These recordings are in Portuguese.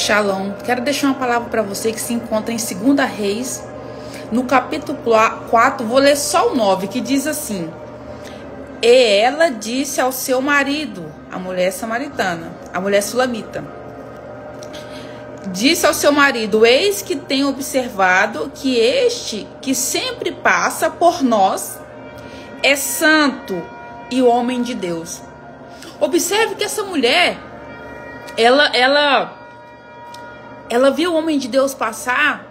Shalom. Quero deixar uma palavra para você que se encontra em 2 Reis, no capítulo 4, vou ler só o 9, que diz assim: E ela disse ao seu marido, a mulher samaritana, a mulher sulamita, disse ao seu marido: eis que tenho observado que este que sempre passa por nós é santo e homem de Deus. Observe que essa mulher, ela viu o homem de Deus passar,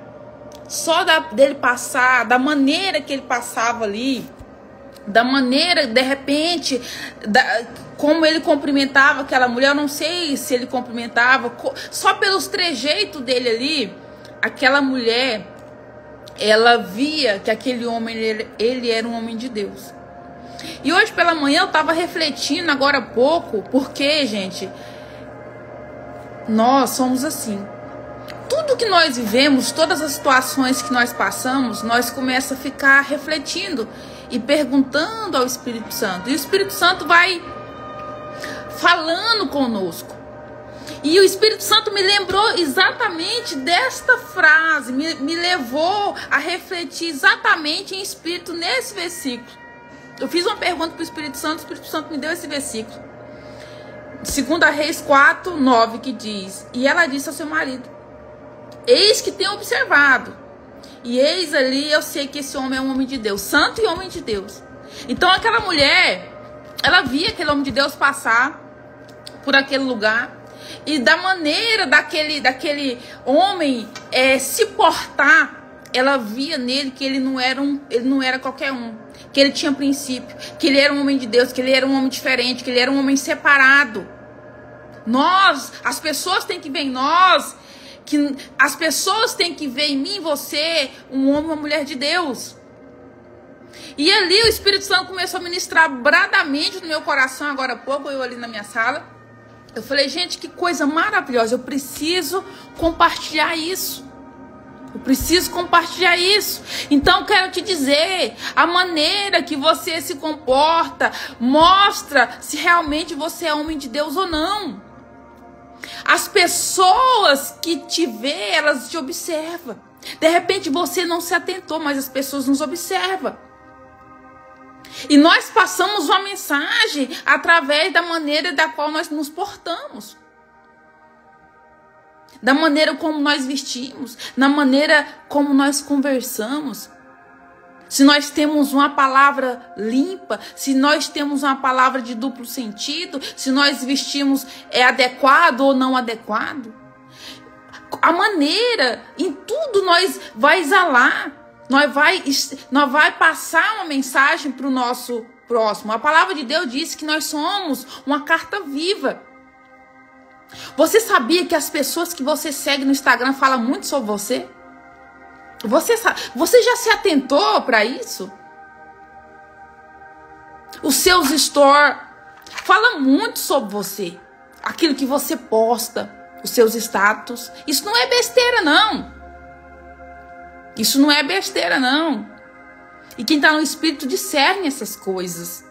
só dele passar, da maneira que ele passava ali, da maneira, de repente, como ele cumprimentava aquela mulher. Eu não sei se ele cumprimentava, só pelos trejeitos dele ali, aquela mulher, ela via que aquele homem, ele era um homem de Deus. E hoje pela manhã eu estava refletindo agora há pouco, porque, gente, nós somos assim. Tudo que nós vivemos, todas as situações que nós passamos, nós começamos a ficar refletindo e perguntando ao Espírito Santo. E o Espírito Santo vai falando conosco. E o Espírito Santo me lembrou exatamente desta frase, me levou a refletir exatamente em espírito nesse versículo. Eu fiz uma pergunta para o Espírito Santo me deu esse versículo. 2 Reis 4, 9, que diz: E ela disse ao seu marido: eis que tenho observado, e eis ali eu sei que esse homem é um homem de Deus, santo e homem de Deus. Então aquela mulher, ela via aquele homem de Deus passar por aquele lugar, e da maneira daquele homem se portar, ela via nele que ele não era qualquer um, que ele tinha princípio, que ele era um homem de Deus, que ele era um homem diferente, que ele era um homem separado. As pessoas têm que ver em nós, que as pessoas têm que ver em mim, você, um homem, uma mulher de Deus. E ali o Espírito Santo começou a ministrar bradamente no meu coração, agora há pouco, eu ali na minha sala. Eu falei: gente, que coisa maravilhosa, eu preciso compartilhar isso. Eu preciso compartilhar isso. Então quero te dizer, a maneira que você se comporta mostra se realmente você é homem de Deus ou não. As pessoas que te vê, elas te observam. De repente você não se atentou, mas as pessoas nos observam. E nós passamos uma mensagem através da maneira da qual nós nos portamos, da maneira como nós vestimos, na maneira como nós conversamos. Se nós temos uma palavra limpa, se nós temos uma palavra de duplo sentido, se nós vestimos adequado ou não adequado. A maneira, em tudo nós vai exalar, nós vai passar uma mensagem para o nosso próximo. A palavra de Deus diz que nós somos uma carta viva. Você sabia que as pessoas que você segue no Instagram falam muito sobre você? Você já se atentou para isso? Os seus stories falam muito sobre você. Aquilo que você posta, os seus status. Isso não é besteira, não. Isso não é besteira, não. E quem está no Espírito discerne essas coisas.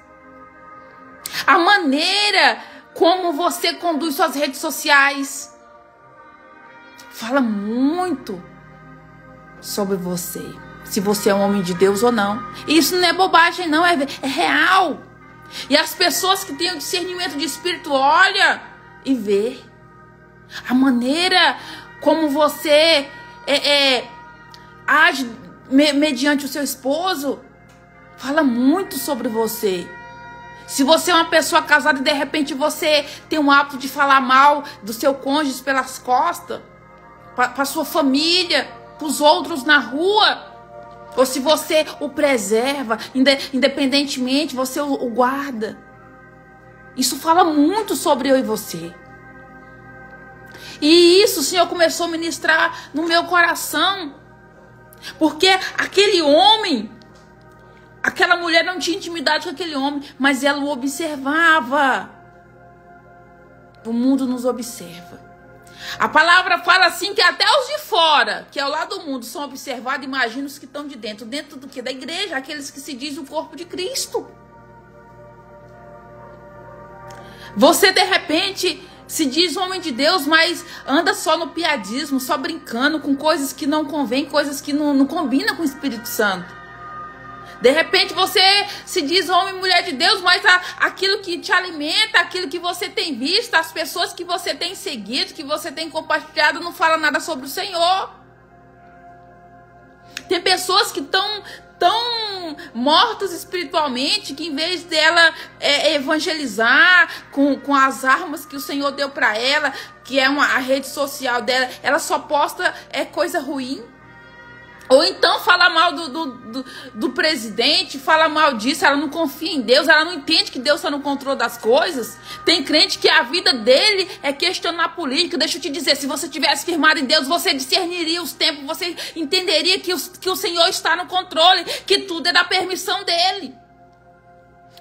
A maneira como você conduz suas redes sociais fala muito sobre você, se você é um homem de Deus ou não. E isso não é bobagem, não, é real. E as pessoas que têm o discernimento de espírito olha e vê a maneira como você age mediante o seu esposo, fala muito sobre você. Se você é uma pessoa casada e de repente você tem o hábito de falar mal do seu cônjuge pelas costas, para sua família, para os outros na rua, ou se você o preserva, independentemente, você o guarda. Isso fala muito sobre eu e você. E isso o Senhor começou a ministrar no meu coração. Porque aquele homem, aquela mulher não tinha intimidade com aquele homem, mas ela o observava. O mundo nos observa. A palavra fala assim que até os de fora, que é o lado do mundo, são observados. Imagina os que estão de dentro. Dentro do que? Da igreja, aqueles que se dizem o corpo de Cristo. Você de repente Se diz homem de Deus, mas anda só no piadismo, só brincando com coisas que não convém, coisas que não combinam com o Espírito Santo. De repente você se diz homem e mulher de Deus, mas aquilo que te alimenta, aquilo que você tem visto, as pessoas que você tem seguido, que você tem compartilhado, não fala nada sobre o Senhor. Tem pessoas que estão tão mortas espiritualmente, que em vez dela evangelizar com as armas que o Senhor deu para ela, que é a rede social dela, ela só posta coisa ruim. Ou então fala mal do presidente, fala mal disso, ela não confia em Deus, ela não entende que Deus está no controle das coisas. Tem crente que a vida dele é questionar a política. Deixa eu te dizer, se você tivesse firmado em Deus, você discerniria os tempos, você entenderia que o Senhor está no controle, que tudo é da permissão dele.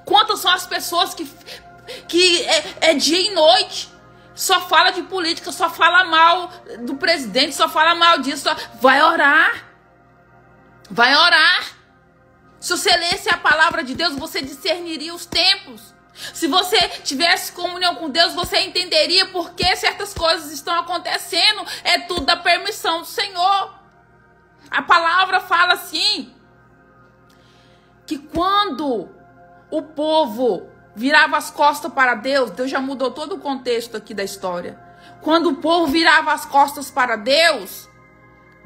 Quantas são as pessoas que é dia e noite, só fala de política, só fala mal do presidente, só fala mal disso, vai orar. Vai orar. Se você lesse a palavra de Deus, você discerniria os tempos. Se você tivesse comunhão com Deus, você entenderia por que certas coisas estão acontecendo. É tudo da permissão do Senhor. A palavra fala assim, que quando o povo virava as costas para Deus, Deus já mudou todo o contexto aqui da história. Quando o povo virava as costas para Deus,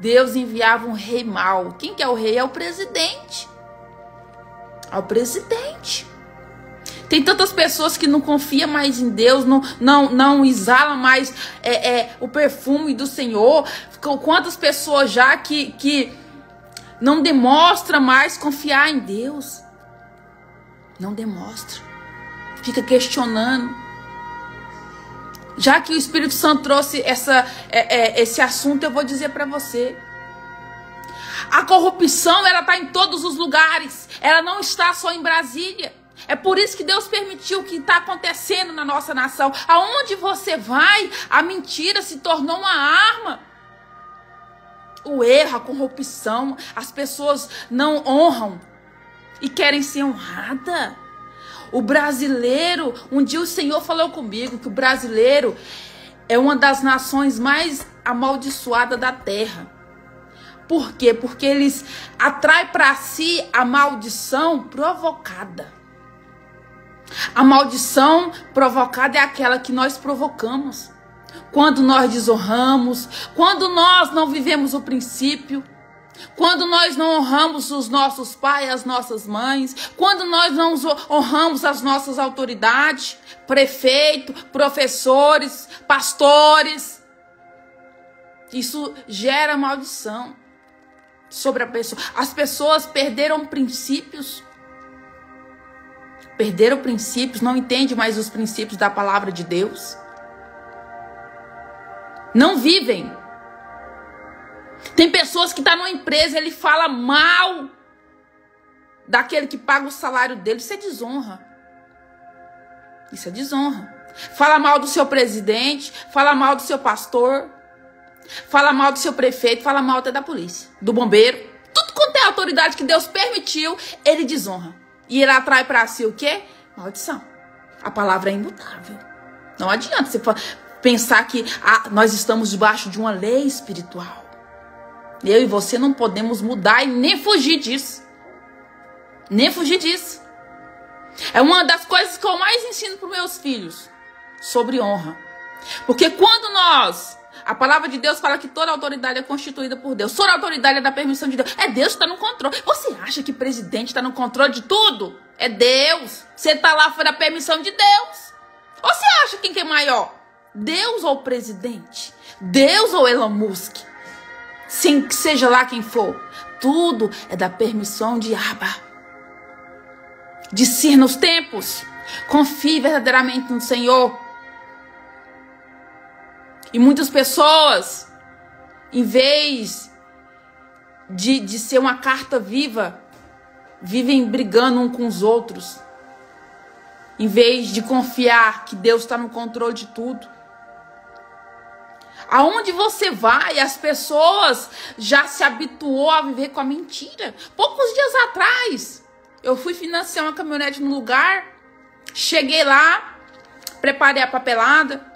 Deus enviava um rei mau. Quem que é o rei? É o presidente. É o presidente. Tem tantas pessoas que não confiam mais em Deus, não exalam mais o perfume do Senhor. Quantas pessoas já que não demonstram mais confiar em Deus. Não demonstra. Fica questionando. Já que o Espírito Santo trouxe esse assunto, eu vou dizer para você. A corrupção, ela está em todos os lugares. Ela não está só em Brasília. É por isso que Deus permitiu o que está acontecendo na nossa nação. Aonde você vai, a mentira se tornou uma arma. O erro, a corrupção, as pessoas não honram e querem ser honradas. O brasileiro, um dia o Senhor falou comigo que o brasileiro é uma das nações mais amaldiçoadas da terra. Por quê? Porque eles atraem para si a maldição provocada. A maldição provocada é aquela que nós provocamos. Quando nós desonramos, quando nós não vivemos o princípio, quando nós não honramos os nossos pais, as nossas mães, quando nós não honramos as nossas autoridades, prefeito, professores, pastores, isso gera maldição sobre a pessoa. As pessoas perderam princípios, não entendem mais os princípios da palavra de Deus, não vivem. Tem pessoas que estão numa empresa, ele fala mal daquele que paga o salário dele. Isso é desonra. Isso é desonra. Fala mal do seu presidente, fala mal do seu pastor, fala mal do seu prefeito, fala mal até da polícia, do bombeiro. Tudo quanto é autoridade que Deus permitiu, ele desonra. E ele atrai para si o quê? Maldição. A palavra é imutável. Não adianta você pensar que nós estamos debaixo de uma lei espiritual. Eu e você não podemos mudar e nem fugir disso. Nem fugir disso. É uma das coisas que eu mais ensino para os meus filhos. Sobre honra. Porque quando a palavra de Deus fala que toda autoridade é constituída por Deus. Toda autoridade é da permissão de Deus. É Deus que está no controle. Você acha que o presidente está no controle de tudo? É Deus. Você está lá, foi da permissão de Deus. Ou você acha quem que é maior? Deus ou o presidente? Deus ou Elon Musk? Sim, que seja lá quem for, tudo é da permissão de Abba. Discerna os tempos. Confie verdadeiramente no Senhor. E muitas pessoas, em vez de ser uma carta viva, vivem brigando uns com os outros. Em vez de confiar que Deus está no controle de tudo. Aonde você vai, as pessoas já se habituou a viver com a mentira. Poucos dias atrás, eu fui financiar uma caminhonete no lugar. Cheguei lá, preparei a papelada.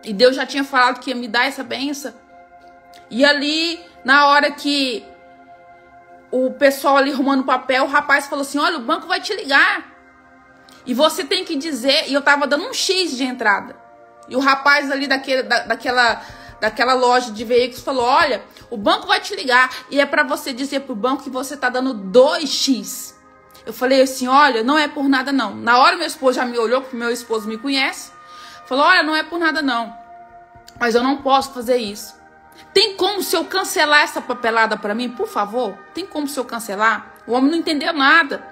E Deus já tinha falado que ia me dar essa benção. E ali, na hora que o pessoal ali arrumando papel, o rapaz falou assim, olha, o banco vai te ligar. E você tem que dizer... E eu tava dando um X de entrada. E o rapaz ali daquela loja de veículos falou, olha, o banco vai te ligar. E é pra você dizer pro banco que você tá dando 2x. Eu falei assim, olha, não é por nada não. Na hora meu esposo já me olhou, porque meu esposo me conhece. Falou, olha, não é por nada não. Mas eu não posso fazer isso. Tem como o senhor cancelar essa papelada pra mim, por favor? Tem como o senhor cancelar? O homem não entendeu nada.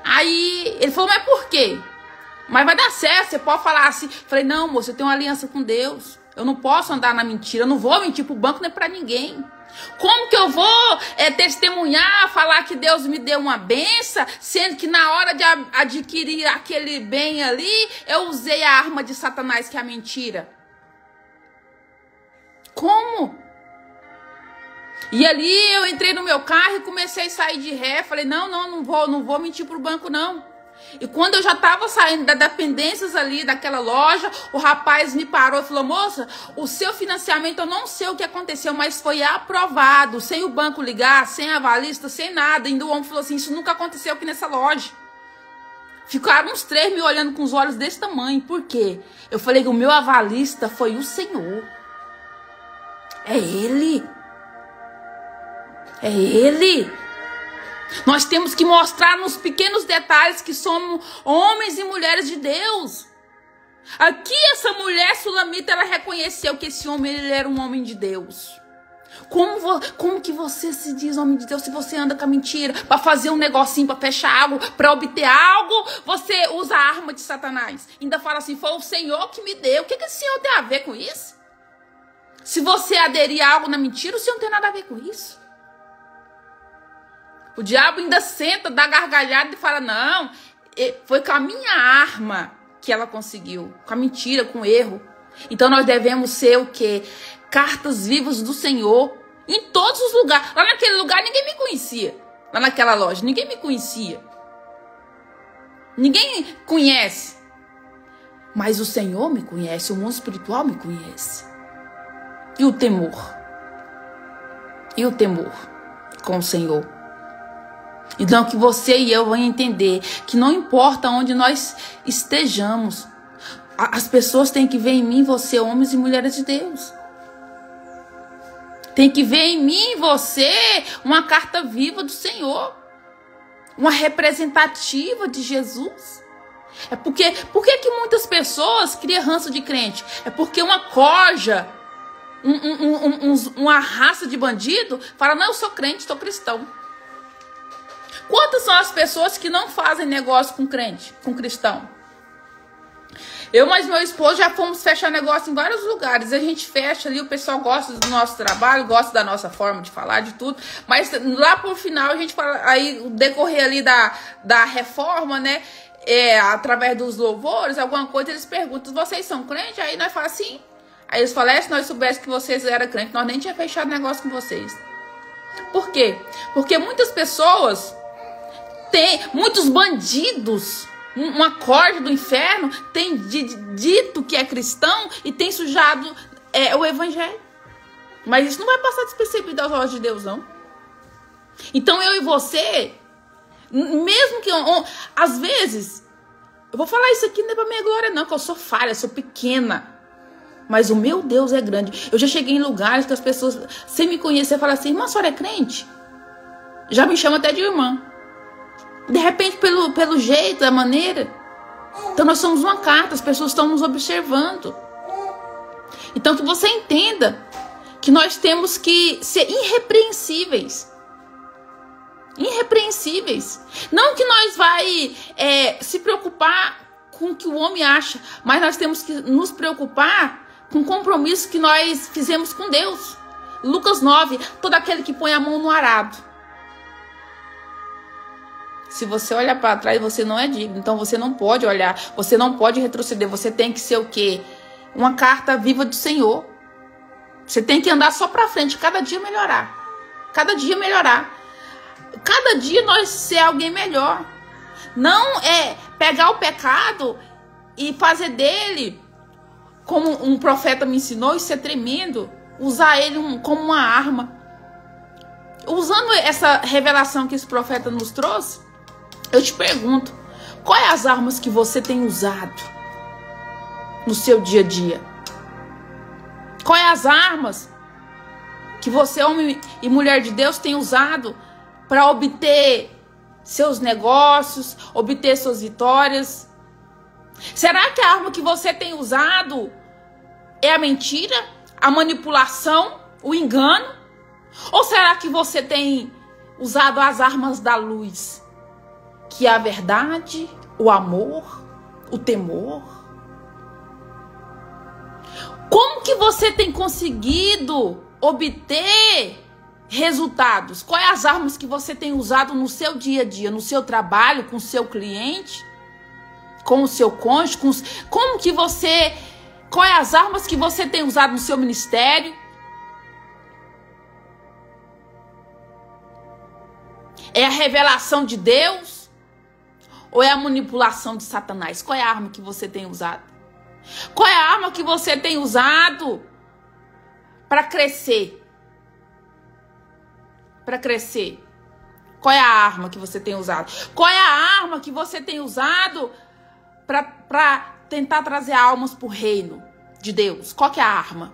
Aí ele falou, mas por quê? Mas vai dar certo, você pode falar assim. Falei, não, moço, eu tenho uma aliança com Deus. Eu não posso andar na mentira, eu não vou mentir pro banco nem pra ninguém. Como que eu vou testemunhar, falar que Deus me deu uma benção, sendo que na hora de adquirir aquele bem ali, eu usei a arma de Satanás, que é a mentira? Como? E ali eu entrei no meu carro e comecei a sair de ré. Falei, não vou mentir pro banco, não. E quando eu já estava saindo das dependências ali daquela loja, o rapaz me parou e falou, moça, o seu financiamento, eu não sei o que aconteceu, mas foi aprovado, sem o banco ligar, sem avalista, sem nada. Ainda o homem falou assim, isso nunca aconteceu aqui nessa loja. Ficaram uns 3 me olhando com os olhos desse tamanho. Por quê? Eu falei que o meu avalista foi o Senhor. É Ele. É Ele. Nós temos que mostrar nos pequenos detalhes que somos homens e mulheres de Deus. Aqui essa mulher sulamita, ela reconheceu que esse homem, ele era um homem de Deus. Como que você se diz homem de Deus se você anda com a mentira? Para fazer um negocinho, para fechar algo, para obter algo, você usa a arma de Satanás. Ainda fala assim, foi o Senhor que me deu. O que esse Senhor tem a ver com isso? Se você aderir a algo na mentira, o Senhor não tem nada a ver com isso. O diabo ainda senta, dá gargalhada e fala, não, foi com a minha arma que ela conseguiu. Com a mentira, com o erro. Então nós devemos ser o quê? Cartas vivas do Senhor. Em todos os lugares. Lá naquele lugar ninguém me conhecia. Lá naquela loja ninguém me conhecia. Ninguém conhece. Mas o Senhor me conhece, o mundo espiritual me conhece. E o temor? E o temor com o Senhor? Então que você e eu vamos entender que não importa onde nós estejamos, as pessoas têm que ver em mim, você, homens e mulheres de Deus. Tem que ver em mim, você, uma carta viva do Senhor. Uma representativa de Jesus. Por que muitas pessoas criam ranço de crente? É porque uma corja, uma raça de bandido, fala, não, eu sou crente, sou cristão. Quantas são as pessoas que não fazem negócio com crente, com cristão? Eu mais meu esposo já fomos fechar negócio em vários lugares. A gente fecha ali, o pessoal gosta do nosso trabalho, gosta da nossa forma de falar, de tudo. Mas lá pro final a gente fala, aí o decorrer ali da reforma, né? Através dos louvores, alguma coisa, eles perguntam, vocês são crentes? Aí nós falamos assim. Aí eles falam, se nós soubéssemos que vocês eram crentes, nós nem tínhamos fechado negócio com vocês. Por quê? Porque muitas pessoas... muitos bandidos, uma corda do inferno, tem dito que é cristão e tem sujado o evangelho. Mas isso não vai passar despercebido aos olhos de Deus, não. Então eu e você, mesmo que às vezes, eu vou falar isso aqui não é pra minha glória não, que eu sou falha, sou pequena. Mas o meu Deus é grande. Eu já cheguei em lugares que as pessoas, sem me conhecer, falam assim, irmã, a senhora é crente? Já me chama até de irmã. De repente, pelo jeito, da maneira. Então, nós somos uma carta. As pessoas estão nos observando. Então, que você entenda que nós temos que ser irrepreensíveis. Irrepreensíveis. Não que nós vai se preocupar com o que o homem acha. Mas nós temos que nos preocupar com o compromisso que nós fizemos com Deus. Lucas 9. Todo aquele que põe a mão no arado. Se você olhar para trás, você não é digno. Então você não pode olhar, você não pode retroceder. Você tem que ser o quê? Uma carta viva do Senhor. Você tem que andar só para frente, cada dia melhorar. Cada dia melhorar. Cada dia nós ser alguém melhor. Não é pegar o pecado e fazer dele como um profeta me ensinou, isso é tremendo. Usar ele como uma arma. Usando essa revelação que esse profeta nos trouxe, eu te pergunto, quais as armas que você tem usado no seu dia a dia? Quais as armas que você, homem e mulher de Deus, tem usado para obter seus negócios, obter suas vitórias? Será que a arma que você tem usado é a mentira, a manipulação, o engano? Ou será que você tem usado as armas da luz, que é a verdade, o amor, o temor? Como que você tem conseguido obter resultados? Quais as armas que você tem usado no seu dia a dia, no seu trabalho, com o seu cliente, com o seu cônjuge? Quais as armas que você tem usado no seu ministério? É a revelação de Deus? Ou é a manipulação de Satanás? Qual é a arma que você tem usado? Qual é a arma que você tem usado para crescer? Para crescer. Qual é a arma que você tem usado? Qual é a arma que você tem usado para tentar trazer almas para o reino de Deus? Qual que é a arma?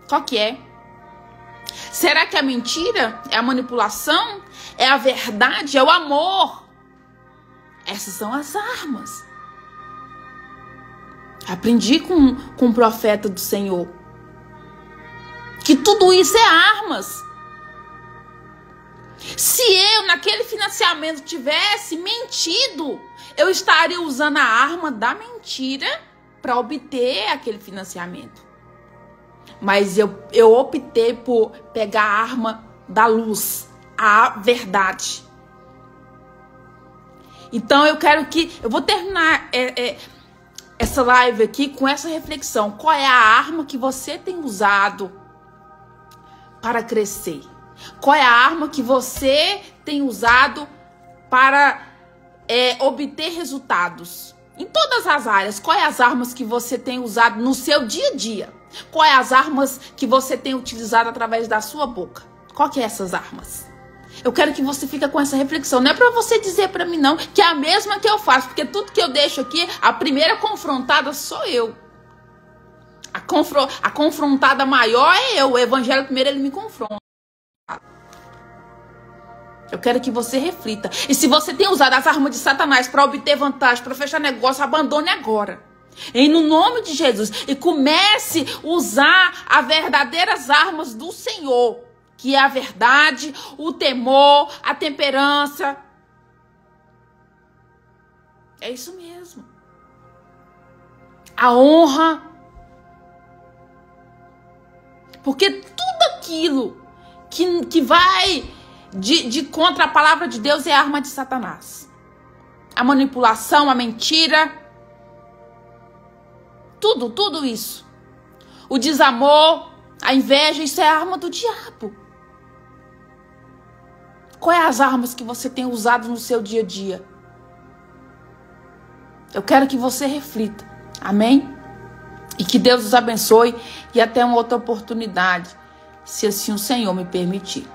Qual que é? Será que é a mentira? É a manipulação? É a verdade? É o amor? Essas são as armas. Aprendi com o profeta do Senhor que tudo isso é armas. Se eu, naquele financiamento, tivesse mentido, eu estaria usando a arma da mentira para obter aquele financiamento. Mas eu optei por pegar a arma da luz, a verdade. Então eu vou terminar essa live aqui com essa reflexão. Qual é a arma que você tem usado para crescer? Qual é a arma que você tem usado para obter resultados? Em todas as áreas, quais as armas que você tem usado no seu dia a dia? Quais as armas que você tem utilizado através da sua boca? Qual que é essas armas? Eu quero que você fique com essa reflexão. Não é para você dizer para mim não, que é a mesma que eu faço, porque tudo que eu deixo aqui, a primeira confrontada sou eu. A confrontada maior é eu. O evangelho primeiro ele me confronta. Eu quero que você reflita. E se você tem usado as armas de Satanás para obter vantagem, para fechar negócio, abandone agora. No nome de Jesus. E comece a usar as verdadeiras armas do Senhor. Que é a verdade, o temor, a temperança. É isso mesmo. A honra. Porque tudo aquilo que vai de contra a palavra de Deus é arma de Satanás. A manipulação, a mentira. Tudo isso. O desamor, a inveja, isso é arma do diabo. Quais as armas que você tem usado no seu dia a dia? Eu quero que você reflita. Amém? E que Deus os abençoe e até uma outra oportunidade, se assim o Senhor me permitir.